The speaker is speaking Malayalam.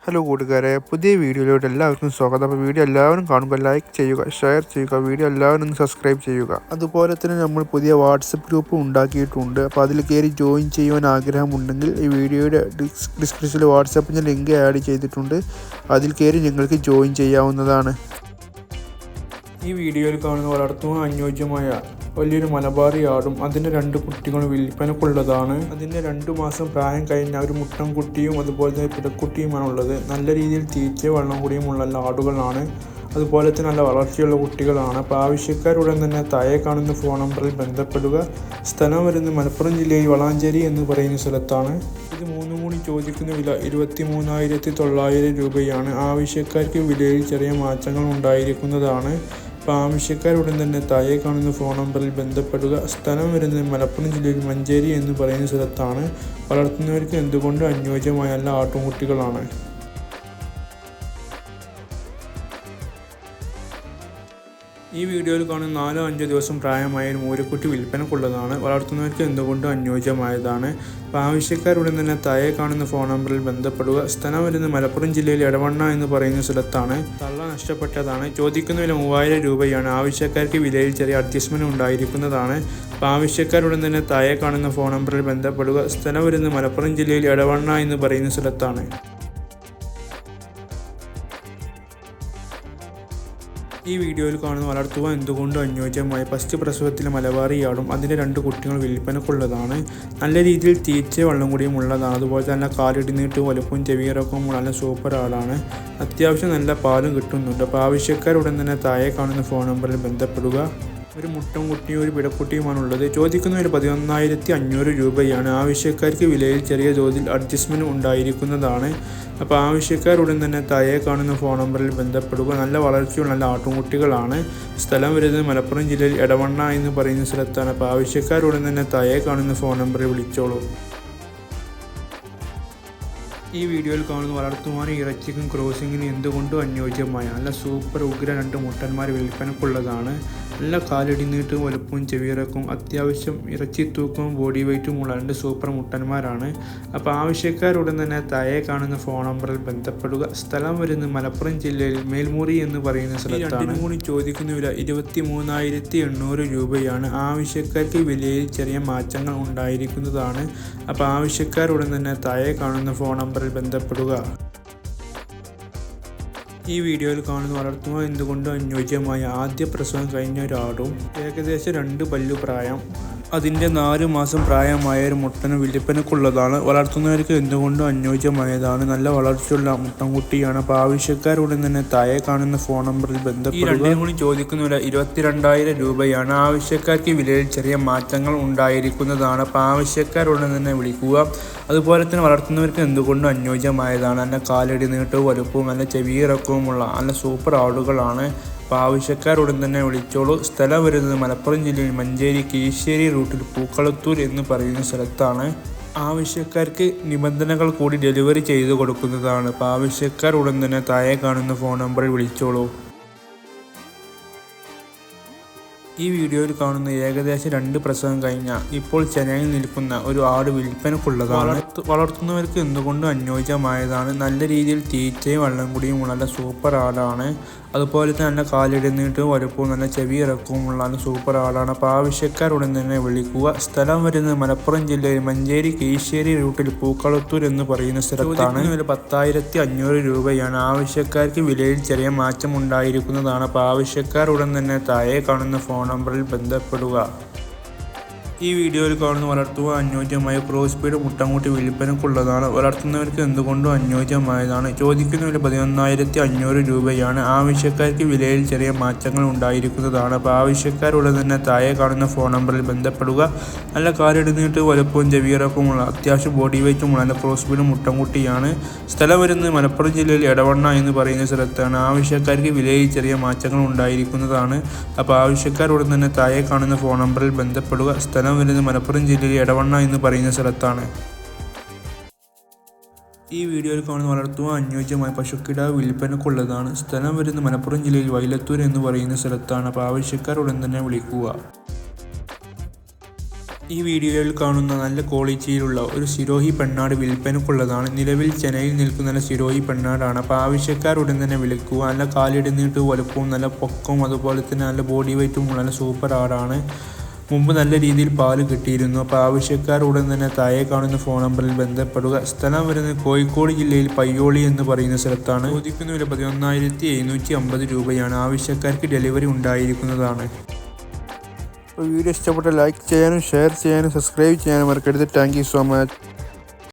ഹലോ കൂട്ടുകാരെ, പുതിയ വീഡിയോയിലോട്ട് എല്ലാവർക്കും സ്വാഗതം. അപ്പോൾ വീഡിയോ എല്ലാവരും കാണുമ്പോൾ ലൈക്ക് ചെയ്യുക, ഷെയർ ചെയ്യുക, വീഡിയോ എല്ലാവരും ഒന്ന് സബ്സ്ക്രൈബ് ചെയ്യുക. അതുപോലെ തന്നെ നമ്മൾ പുതിയ വാട്സപ്പ് ഗ്രൂപ്പ് ഉണ്ടാക്കിയിട്ടുണ്ട്. അപ്പോൾ അതിൽ കയറി ജോയിൻ ചെയ്യുവാൻ ആഗ്രഹമുണ്ടെങ്കിൽ ഈ വീഡിയോയുടെ ഡിസ്ക്രിപ്ഷനിൽ വാട്സപ്പിൻ്റെ ലിങ്ക് ആഡ് ചെയ്തിട്ടുണ്ട്. അതിൽ കയറി നിങ്ങൾക്ക് ജോയിൻ ചെയ്യാവുന്നതാണ്. ഈ വീഡിയോയിൽ കാണുന്ന വളർത്തുവാൻ അനുയോജ്യമായ വലിയൊരു മലബാറി ആടും അതിൻ്റെ 2 കുട്ടികളും വിൽപ്പനക്കുള്ളതാണ്. അതിൻ്റെ 2 മാസം പ്രായം കഴിഞ്ഞ ഒരു മുട്ടൻ കുട്ടിയും അതുപോലെ തന്നെ പിടക്കുട്ടിയുമാണുള്ളത്. നല്ല രീതിയിൽ തീറ്റയും വെള്ളം കൂടിയുമുള്ള ആടുകളാണ്. അതുപോലെ തന്നെ നല്ല വളർച്ചയുള്ള കുട്ടികളാണ്. അപ്പോൾ ആവശ്യക്കാരുടൻ തന്നെ താഴെ കാണുന്ന ഫോൺ നമ്പറിൽ ബന്ധപ്പെടുക. സ്ഥലം വരുന്നത് മലപ്പുറം ജില്ലയിൽ വളാഞ്ചേരി എന്ന് പറയുന്ന സ്ഥലത്താണ്. ഇത് 3 കൂടി ചോദിക്കുന്ന വില 23,900 രൂപയാണ്. ആവശ്യക്കാർക്ക് വിലയിൽ ചെറിയ മാറ്റങ്ങൾ ഉണ്ടായിരിക്കുന്നതാണ്. അപ്പോൾ ആവശ്യക്കാരുടൻ തന്നെ താഴെ കാണുന്ന ഫോൺ നമ്പറിൽ ബന്ധപ്പെടുക. സ്ഥലം വരുന്നത് മലപ്പുറം ജില്ലയിൽ മഞ്ചേരി എന്ന് പറയുന്ന സ്ഥലത്താണ്. വളർത്തുന്നവർക്ക് എന്തുകൊണ്ട് അനുയോജ്യമായ നല്ല ആട്ടുംകുട്ടികളാണ്. ഈ വീഡിയോയിൽ കാണുന്ന 4-5 ദിവസം പ്രായമായ ഒരു മൂരക്കുട്ടി വിൽപ്പനക്കുള്ളതാണ്. വളർത്തുന്നവർക്ക് എന്തുകൊണ്ട് അനുയോജ്യമായതാണ്. അപ്പോൾ ആവശ്യക്കാരുടൻ തന്നെ താഴെ കാണുന്ന ഫോൺ നമ്പറിൽ ബന്ധപ്പെടുക. സ്ഥലം വരുന്നത് മലപ്പുറം ജില്ലയിൽ എടവണ്ണ എന്ന് പറയുന്ന സ്ഥലത്താണ്. തള്ള നഷ്ടപ്പെട്ടതാണ്. ചോദിക്കുന്ന വില 3000 രൂപയാണ്. ആവശ്യക്കാർക്ക് വിലയിൽ ചെറിയ അഡ്ജസ്റ്റ്മെൻറ്റ് ഉണ്ടായിരിക്കുന്നതാണ്. അപ്പോൾ ആവശ്യക്കാരുടൻ തന്നെ താഴെ കാണുന്ന ഫോൺ നമ്പറിൽ ബന്ധപ്പെടുക. സ്ഥലം വരുന്നത് മലപ്പുറം ജില്ലയിൽ എടവണ്ണ എന്ന് പറയുന്ന സ്ഥലത്താണ്. ഈ വീഡിയോയിൽ കാണുന്ന വളർത്തുവാൻ എന്തുകൊണ്ട് അനുയോജ്യമായ ഫസ്റ്റ് പ്രസവത്തിലെ മലബാറിയാടും അതിൻ്റെ 2 കുട്ടികൾ വിൽപ്പനക്കുള്ളതാണ്. നല്ല രീതിയിൽ തീറ്റ വെള്ളം കൂടിയും ഉള്ളതാണ്. അതുപോലെ തന്നെ കാലിടിനീട്ടും വലുപ്പവും ചെവിയിറക്കവും നല്ല സൂപ്പർ ആടാണ്. അത്യാവശ്യം നല്ല പാലും കിട്ടുന്നുണ്ട്. അപ്പോൾ ആവശ്യക്കാരുടൻ തന്നെ താഴെ കാണുന്ന ഫോൺ നമ്പറിൽ ബന്ധപ്പെടുക. ഒരു മുട്ടൻ കുട്ടിയും ഒരു പിടക്കുട്ടിയുമാണുള്ളത്. ചോദിക്കുന്ന വില 11,500 രൂപയാണ്. ആവശ്യക്കാർക്ക് വിലയിൽ ചെറിയ തോതിൽ അഡ്ജസ്റ്റ്മെൻറ്റ് ഉണ്ടായിരിക്കുന്നതാണ്. അപ്പോൾ ആവശ്യക്കാരുടൻ തന്നെ താഴെ കാണുന്ന ഫോൺ നമ്പറിൽ ബന്ധപ്പെടുക. നല്ല വളർച്ചയുള്ള നല്ല ആട്ടുംകുട്ടികളാണ്. സ്ഥലം വരുന്നത് മലപ്പുറം ജില്ലയിൽ എടവണ്ണ എന്ന് പറയുന്ന സ്ഥലത്താണ്. അപ്പോൾ ആവശ്യക്കാരുടൻ തന്നെ താഴെ കാണുന്ന ഫോൺ നമ്പറിൽ വിളിച്ചോളൂ. ഈ വീഡിയോയിൽ കാണുന്ന വളർത്തുവാനും ഇറച്ചിക്കും ക്രോസിങ്ങിനും എന്തുകൊണ്ടും അനുയോജ്യമായ നല്ല സൂപ്പർ ഉഗ്ര 2 മുട്ടന്മാർ വിൽപ്പനക്കുള്ളതാണ്. നല്ല കാലിടിനീട്ടും വലുപ്പവും ചെവിയിറക്കും അത്യാവശ്യം ഇറച്ചി തൂക്കവും ബോഡി വെയ്റ്റുമുള്ള 2 സൂപ്പർ മുട്ടന്മാരാണ്. അപ്പോൾ ആവശ്യക്കാരുടൻ തന്നെ താഴെ കാണുന്ന ഫോൺ നമ്പറിൽ ബന്ധപ്പെടുക. സ്ഥലം വരുന്നത് മലപ്പുറം ജില്ലയിൽ മേൽമുറി എന്ന് പറയുന്ന സ്ഥലത്താണ്. കൂടി ചോദിക്കുന്ന വില 23,800 രൂപയാണ്. ആവശ്യക്കാർക്ക് വിലയിൽ ചെറിയ മാറ്റങ്ങൾ ഉണ്ടായിരിക്കുന്നതാണ്. അപ്പോൾ ആവശ്യക്കാരുടൻ തന്നെ താഴെ കാണുന്ന ഫോൺ നമ്പറിൽ ബന്ധപ്പെടുക. ഈ വീഡിയോയിൽ കാണുന്ന വളർത്തുവാൻ എന്തുകൊണ്ട് അനുയോജ്യമായ ആദ്യ പ്രസവം കഴിഞ്ഞ ഒരാടും ഏകദേശം 2 പല്ലു പ്രായം അതിൻ്റെ 4 മാസം പ്രായമായ ഒരു മുട്ടന് വിൽപ്പനക്കുള്ളതാണ്. വളർത്തുന്നവർക്ക് എന്തുകൊണ്ടും അനുയോജ്യമായതാണ്. നല്ല വളർച്ചയുള്ള മുട്ടൻകുട്ടിയാണ്. അപ്പോൾ ആവശ്യക്കാരുടൻ തന്നെ താഴെ കാണുന്ന ഫോൺ നമ്പറിൽ ബന്ധപ്പെടുക. ഈ കൂടി ചോദിക്കുന്ന വില 22,000 രൂപയാണ്. ആവശ്യക്കാർക്ക് വിലയിൽ ചെറിയ മാറ്റങ്ങൾ ഉണ്ടായിരിക്കുന്നതാണ്. അപ്പോൾ ആവശ്യക്കാരുടൻ തന്നെ വിളിക്കുക. അതുപോലെ തന്നെ വളർത്തുന്നവർക്ക് എന്തുകൊണ്ടും അനുയോജ്യമായതാണ്. നല്ല കാലടി നീട്ടവും വലുപ്പവും നല്ല ചെവിയിറക്കവുമുള്ള നല്ല സൂപ്പർ ആടുകളാണ്. അപ്പോൾ ആവശ്യക്കാരുടൻ തന്നെ വിളിച്ചോളൂ. സ്ഥലം വരുന്നത് മലപ്പുറം ജില്ലയിൽ മഞ്ചേരി കീശ്ശേരി റൂട്ടിൽ പൂക്കളത്തൂർ എന്ന് പറയുന്ന സ്ഥലത്താണ്. ആവശ്യക്കാർക്ക് നിബന്ധനകൾ കൂടി ഡെലിവറി ചെയ്തു കൊടുക്കുന്നതാണ്. അപ്പോൾ ആവശ്യക്കാരുടൻ തന്നെ താഴെ കാണുന്ന ഫോൺ നമ്പറിൽ വിളിച്ചോളൂ. ഈ വീഡിയോയിൽ കാണുന്ന ഏകദേശം 2 പ്രസവം കഴിഞ്ഞ ഇപ്പോൾ ചെന്നൈയിൽ നിൽക്കുന്ന ഒരു ആട് വിൽപ്പനക്കുള്ളതാണ്. വളർത്തുന്നവർക്ക് എന്തുകൊണ്ടും അനുയോജ്യമായതാണ്. നല്ല രീതിയിൽ തീറ്റയും വെള്ളം കൂടിയും നല്ല സൂപ്പർ ആടാണ്. അതുപോലെ തന്നെ നല്ല കാലിടുന്നിട്ടും വലുപ്പവും നല്ല ചെവി ഇറക്കവുമുള്ള നല്ല സൂപ്പർ ആടാണ്. അപ്പോൾ ആവശ്യക്കാരുടൻ തന്നെ വിളിക്കുക. സ്ഥലം വരുന്നത് മലപ്പുറം ജില്ലയിൽ മഞ്ചേരി കീശ്ശേരി റൂട്ടിൽ പൂക്കളത്തൂർ എന്ന് പറയുന്ന സ്ഥലത്താണ്. 10,500 രൂപയാണ്. ആവശ്യക്കാർക്ക് വിലയിൽ ചെറിയ മാറ്റം ഉണ്ടായിരിക്കുന്നതാണ്. അപ്പോൾ ആവശ്യക്കാരുടൻ തന്നെ താഴെ കാണുന്ന ഫോൺ നമ്പറിൽ ബന്ധപ്പെടുക. ഈ വീഡിയോയിൽ കാണുന്ന വളർത്തുവാൻ അനുയോജ്യമായ ക്രോസ് ബീഡ് മുട്ടൻകുട്ടി വിൽപ്പനക്കുള്ളതാണ്. വളർത്തുന്നവർക്ക് എന്തുകൊണ്ടും അനുയോജ്യമായതാണ്. ചോദിക്കുന്ന വില 11,500 രൂപയാണ്. ആവശ്യക്കാർക്ക് വിലയിൽ ചെറിയ മാറ്റങ്ങൾ ഉണ്ടായിരിക്കുന്നതാണ്. അപ്പോൾ ആവശ്യക്കാരുടൻ തന്നെ താഴെ കാണുന്ന ഫോൺ നമ്പറിൽ ബന്ധപ്പെടുക. നല്ല കാലിടുന്നിട്ട് വലുപ്പവും ചെവിയിറക്കവുമുള്ള അത്യാവശ്യം ബോഡി വെയ്റ്റുമുള്ള നല്ല ക്രോസ് ബീഡ് മുട്ടൻകുട്ടിയാണ്. സ്ഥലം വരുന്നത് മലപ്പുറം ജില്ലയിൽ എടവണ്ണ എന്ന് പറയുന്ന സ്ഥലത്താണ്. ആവശ്യക്കാർക്ക് വിലയിൽ ചെറിയ മാറ്റങ്ങൾ ഉണ്ടായിരിക്കുന്നതാണ്. അപ്പോൾ ആവശ്യക്കാരുടൻ തന്നെ താഴെ കാണുന്ന ഫോൺ നമ്പറിൽ ബന്ധപ്പെടുക. സ്ഥലം വരുന്നത് മലപ്പുറം ജില്ലയിൽ എടവണ്ണ എന്ന് പറയുന്ന സ്ഥലത്താണ്. ഈ വീഡിയോയിൽ കാണുന്ന വളർത്തുവാൻ അനുയോജ്യമായ പശുക്കിടാവ് വിൽപ്പനക്കുള്ളതാണ്. സ്ഥലം വരുന്നത് മലപ്പുറം ജില്ലയിൽ വൈലത്തൂർ എന്ന് പറയുന്ന സ്ഥലത്താണ്. അപ്പോൾ ആവശ്യക്കാർ ഉടൻ തന്നെ വിളിക്കുക. ഈ വീഡിയോയിൽ കാണുന്ന നല്ല ക്വാളിറ്റിയിലുള്ള ഒരു സിരോഹി പെണ്ണാട് വിൽപ്പനക്കുള്ളതാണ്. നിലവിൽ ചെന്നൈയിൽ നിൽക്കുന്ന നല്ല സിരോഹി പെണ്ണാടാണ്. അപ്പോൾ ആവശ്യക്കാർ ഉടൻ തന്നെ വിളിക്കുക. നല്ല കാലിടുന്നിട്ട് വലുപ്പവും നല്ല പൊക്കവും അതുപോലെ തന്നെ നല്ല ബോഡി വെയ്റ്റും നല്ല സൂപ്പർ ആടാണ്. മുമ്പ് നല്ല രീതിയിൽ പാല് കിട്ടിയിരുന്നു. അപ്പോൾ ആവശ്യക്കാർ ഉടൻ തന്നെ താഴെ കാണുന്ന ഫോൺ നമ്പറിൽ ബന്ധപ്പെടുക. സ്ഥലം വരുന്നത് കോഴിക്കോട് ജില്ലയിൽ പയ്യോളി എന്ന് പറയുന്ന സ്ഥലത്താണ്. ചോദിക്കുന്ന വില 11,750 രൂപയാണ്. ആവശ്യക്കാർക്ക് ഡെലിവറി ഉണ്ടായിരിക്കുന്നതാണ്. വീഡിയോ ഇഷ്ടപ്പെട്ട ലൈക്ക് ചെയ്യാനും ഷെയർ ചെയ്യാനും സബ്സ്ക്രൈബ് ചെയ്യാനും മറക്കരുത്. Thank you so much.